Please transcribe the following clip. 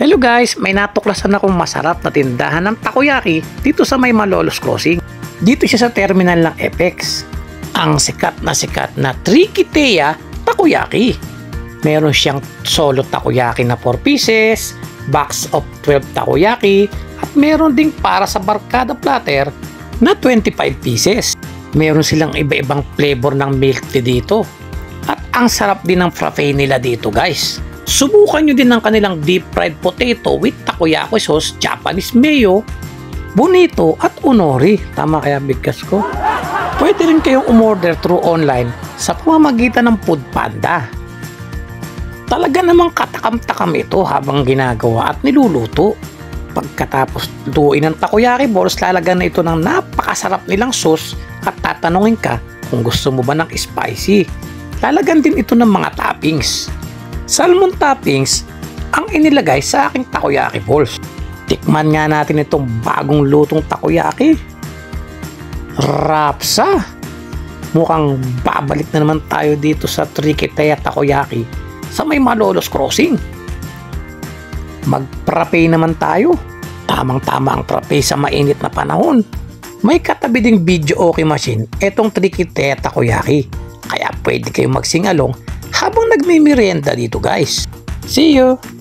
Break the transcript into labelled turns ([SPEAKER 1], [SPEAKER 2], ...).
[SPEAKER 1] Hello guys, may natuklasan akong masarap na tindahan ng takoyaki dito sa may Malolos Crossing. Dito siya sa terminal ng FX. Ang sikat na Trikiteya Takoyaki. Meron siyang solo takoyaki na 4 pieces, box of 12 takoyaki, at meron ding para sa barkada platter na 25 pieces. Meron silang iba-ibang flavor ng milk tea dito. At ang sarap din ng frappe nila dito guys. Subukan nyo din ang kanilang deep fried potato with takoyaki sauce, Japanese mayo, bonito at unori. Tama kaya bigkas ko? Pwede rin kayong umorder through online sa pamamagitan ng Food Panda. Talaga namang katakam-takam ito habang ginagawa at niluluto. Pagkatapos lutuin ng takoyaki balls, lalagyan na ito ng napakasarap nilang sauce at tatanungin ka kung gusto mo ba ng spicy. Lalagyan din ito ng mga toppings. Salmon toppings ang inilagay sa aking takoyaki balls. Tikman nga natin itong bagong lutong takoyaki. Rapsa! Mukhang babalik na naman tayo dito sa Trikiteya Takoyaki sa may Malolos Crossing. Mag-frappe naman tayo. Tamang-tama ang frappe sa mainit na panahon. May katabi ding video okay machine etong Trikiteya Takoyaki. Kaya pwede kayong mag-sing along habang nagmimerienda dito guys. See you!